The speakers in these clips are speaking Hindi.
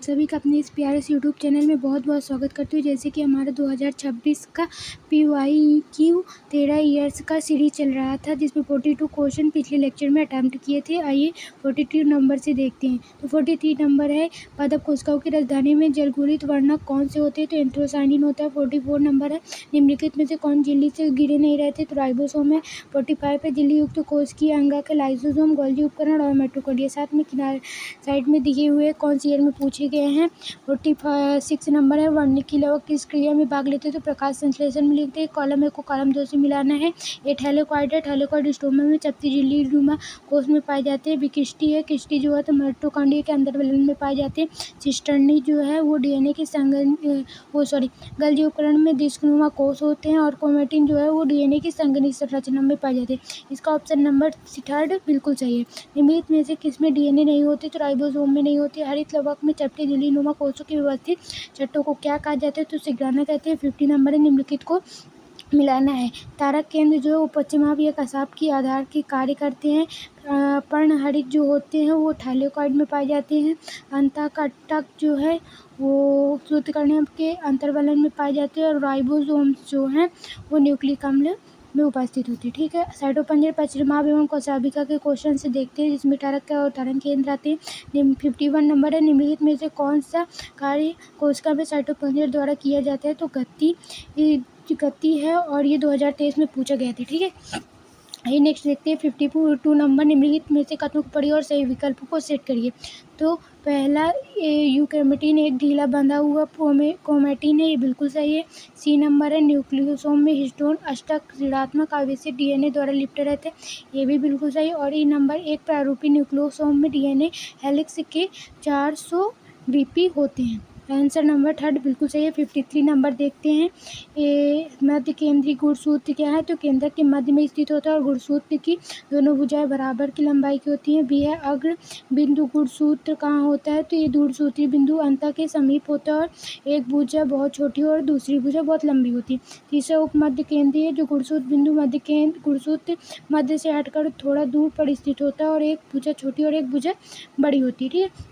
आप सभी का अपने इस प्यारे से यूट्यूब चैनल में बहुत बहुत स्वागत करती हूँ। जैसे कि हमारा 2026 का PYQ 13 ईयर्स का सीरीज चल रहा था, जिसमें 42 क्वेश्चन पिछले लेक्चर में अटैम्प्ट किए थे। आइए 42 नंबर से देखते हैं। तो 43 नंबर है, पादप कोशिकाओं की राजधानी में जलघूलित वर्णक कौन से होते हैं? तो एंथ्रासाइनिन होता है। 44 नंबर है, निम्नलिखित में से कौन झिल्ली से घिरे नहीं रहते? तो राइबोसोम है। 45 है, झिल्ली युक्त कोशिकीय अंग के लाइसोसोम, गोल्गी उपकरण और माइटोकॉन्ड्रिया। साथ में किनारे साइड में दिए हुए कौन से ईयर में पूछे गए हैं? 46 नंबर है, वर्णिकी लवक किस क्रिया में भाग लेते हैं? तो प्रकाश संश्लेषण में लिखते हैं। कॉलम 1 को कॉलम 2 से मिलाना है। ये थैलेकॉइड है, थैलेकॉइड स्टोमा में चपटी झिल्ली नुमा कोष में पाए जाते हैं। विकिष्टी है, किष्टी जो है तो माइटोकॉन्ड्रिया के अंदर में पाए जाते हैं। सिस्टर्नी जो है वो DNA के गोल्गी उपकरण में डिस्कनुमा कोष होते हैं। और क्रोमैटिन जो है वो DNA की संघनित संरचना में पाए जाते हैं। इसका ऑप्शन नंबर 3 बिल्कुल सही है। निम्नलिखित में से किसमें DNA नहीं होती? तो राइबोसोम में नहीं होती। हरित लवक में चपटी झिल्ली नुमा कोषों की व्यवस्थित चट्टों को क्या कहा जाता है? तो सिग्राना कहते हैं। 50 नंबर है, निम्नलिखित को मिलाना है। तारक केंद्र जो है वो पश्चिमाभ या कसाब की आधार के कार्य करते हैं। पर्णहरित जो होते हैं वो थैलेकॉइड में पाए जाते हैं। अंतःकटक जो है वो सूत्रकर्णियों के अंतर्वलन में पाए जाते हैं। और राइबोसोम्स जो हैं वो न्यूक्लिक अम्ल में उपस्थित होती है। ठीक है, साइटोपंजर पश्चिमाभ एवं कौशाबिका के क्वेश्चन से देखते हैं, जिसमें तारक का अवतरण केंद्र आते हैं। 51 नंबर है, निम्नलिखित में से कौन सा कार्य कोशिका में साइटोपंजर द्वारा किया जाता है? तो गति है, और ये 2023 में पूछा गया था। ठीक है, ये नेक्स्ट देखते हैं 52 नंबर, निम्नलिखित में से कथनों को पढ़िए और सही विकल्प को सेट करिए। तो पहला यूक्रोमेटिन एक ढीला बंधा हुआ क्रोमैटिन है, ये बिल्कुल सही है। सी नंबर है, न्यूक्लियोसोम में हिस्टोन अष्टक ऋणात्मक आवेशित DNA द्वारा लिपटे रहते हैं, ये भी बिल्कुल सही। और ई नंबर, एक प्रारूपी न्यूक्लियोसोम में DNA हेलिक्स के 400 VP होते हैं। आंसर नंबर 3 बिल्कुल सही है। 53 नंबर देखते हैं। ये मध्य केंद्रीय गुणसूत्र क्या है? तो केंद्रक के मध्य में स्थित होता है और गुणसूत्र की दोनों भुजाएं बराबर की लंबाई की होती हैं। बी है, अग्र बिंदु गुणसूत्र कहाँ होता है? तो ये दूरसूत्री बिंदु अंत के समीप होता है और एक भुजा बहुत छोटी और दूसरी भुजा बहुत लंबी होती है। तीसरा उपमध्य केंद्रीय जो गुणसूत्र बिंदु गुणसूत्र मध्य से हटकर थोड़ा दूर पर स्थित होता है और एक भुजा छोटी और एक भुजा बड़ी होती है। ठीक है,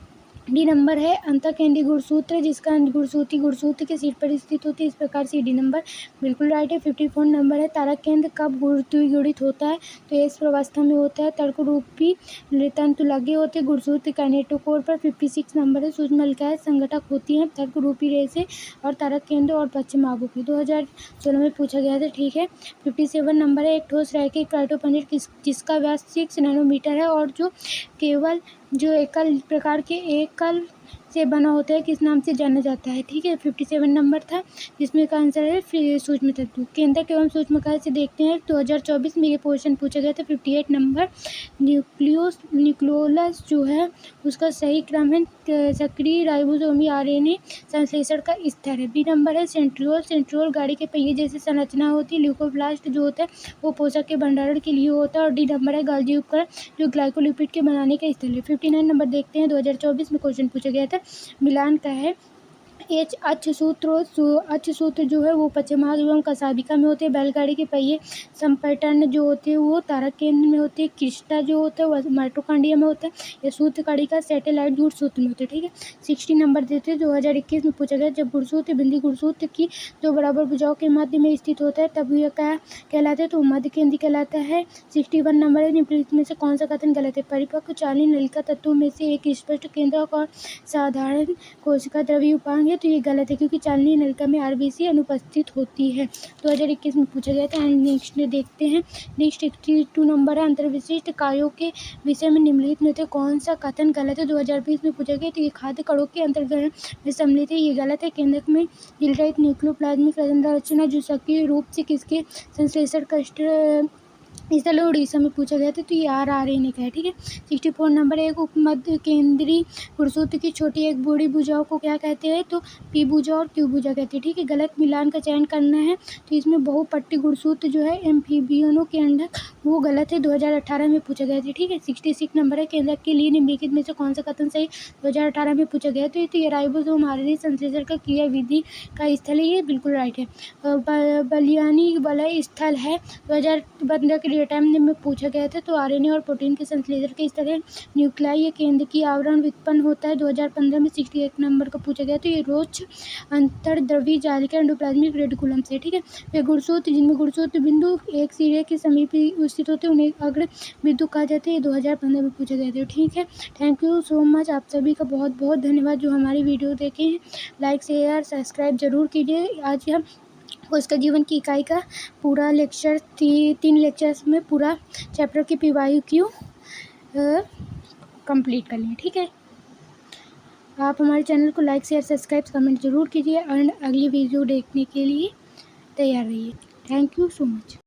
डी नंबर है, अंतःकेंद्रीय गुणसूत्र जिसका गुणसूत्र के सिर पर स्थित होती है, इस प्रकार से डी नंबर बिल्कुल राइट है। 54 नंबर है, तारक केंद्र कब द्विगुणित होता है? तो एस प्रवस्था में होता है। तर्क रूपी तंतु लगे होते हैं गुणसूत्र काइनेटोकोर पर। 56 नंबर है, सूक्ष्मनलिकाएं संघटक होती हैं तर्क रूपी रेशे और तारक केंद्र और पश्चिमाभु की। 2016 में पूछा गया था। ठीक है, 57 नंबर है, एक ठोस रैखिक क्रायोटोपंजर जिसका व्यास 6 नैनोमीटर है और जो केवल जो एकल प्रकार के एकल से बना होता है, किस नाम से जाना जाता है? ठीक है, 57 नंबर था, जिसमें का आंसर है सूक्ष्म तत्व। केंद्रक एवं सूक्ष्मकाय से देखते हैं। 2024 में ये क्वेश्चन पूछा गया था। 58 नंबर, न्यूक्लियोलस जो है उसका सही क्रम है सक्रिय राइबोसोमी RNA संश्लेषण का स्तर है। बी नंबर है, सेंट्रियोल गाड़ी के पहिए जैसी संरचना होती है। ल्यूकोप्लास्ट जो होता है वो पोषक के भंडारण के लिए होता है। और डी नंबर है, गोल्गी उपकरण जो ग्लाइकोलिपिड के बनाने का स्थल है। 59 नंबर देखते हैं, 2024 में क्वेश्चन पूछा गया था। मिलान का है। अक्ष सूत्र जो है वो पश्चिमाभ एवं कशाबिका में होते हैं। बैलगाड़ी के पहिए संपैटर्न जो होते हैं वो तारक केंद्र में होते हैं। क्रिस्टा जो होता है वो माइटोकॉन्ड्रिया में होता है। ये सूत्र कड़ी का सैटेलाइट गुणसूत्र में होते हैं। ठीक है, 60 नंबर देते हैं। 2021 में पूछा गया, जब गुणसूत्र बिंदी गुणसूत्र की दो बराबर भुजाओं के मध्य में स्थित होता है तब यह क्या कहलाता है? तो मध्य केंद्र कहलाता है। 61 नंबर है, निम्नलिखित में से कौन सा कथन गलत है? परिपक्व चालनी नलिका तत्वों में से एक स्पष्ट केंद्रक और साधारण कोशिका द्रव्य उपांग है, तो ये गलत है क्योंकि चालनी नलिका में RBC अनुपस्थित होती है। 2021 में पूछा गया था। नेक्स्ट देखते हैं। नेक्स्ट 62 नंबर है, अंतर्विशिष्ट कार्यों के विषय में निम्नलिखित में से कौन सा कथन गलत है? 2020 में पूछा गया, तो ये खाद्य कणों के अंतर्ग्रहण में सम्मिलित है, ये गलत है। केंद्रक में झिल्ली न्यूक्लियोप्लाज्मिक संरचना जो सक्रिय रूप से किसके संश्लेषण का स्थल उड़ीसा में पूछा गया था, तो ये RNA का है। ठीक है, 64 नंबर, एक उपमध्य केंद्रीय गुणसूत्र की छोटी एक बड़ी भुजाओं को क्या कहते हैं? तो P भुजा और Q भुजा कहते हैं। ठीक है, गलत मिलान का चयन करना है। तो इसमें बहुपट्टी गुणसूत्र जो है एम्फीबियनों के अंडक वो गलत है, 2018 में पूछा गया था। ठीक है, 66 नंबर है, केंद्रक के लिए निम्नलिखित में से कौन सा कथन सही 2018 में पूछा गया? तो ये राइबोसोम RNA संश्लेषण का क्रिया विधि का स्थल है, ये बिल्कुल राइट है। बलियानी वलय स्थल है। 2015 के टाइम में पूछा गया था। तो आरएनए और प्रोटीन के संश्लेषण के इस तरह न्यूक्लियाई या केंद्रीय आवरण उत्पन्न होता है। 2015 में 68 नंबर का पूछा गया। तो ये रोच अंतर्द्रव्यी जालिका एंडोप्लाज्मिक रेटिकुलम से, ठीक है। वे गुणसूत्र जिनमें गुणसूत्र बिंदु एक सिरे के समीप स्थित होते हैं उन्हें अग्र बिंदु कहा जाता है। ये 2015 में पूछा गया था, ठीक है। थैंक यू सो मच, आप सभी का बहुत बहुत धन्यवाद जो हमारी वीडियो देखे हैं। लाइक शेयर सब्सक्राइब जरूर कीजिए। आज हम उसका जीवन की इकाई का पूरा लेक्चर 3 लेक्चर्स में पूरा चैप्टर की PYQ कंप्लीट कर लें, ठीक है। आप हमारे चैनल को लाइक शेयर सब्सक्राइब कमेंट जरूर कीजिए और अगली वीडियो देखने के लिए तैयार रहिए। Thank you so much.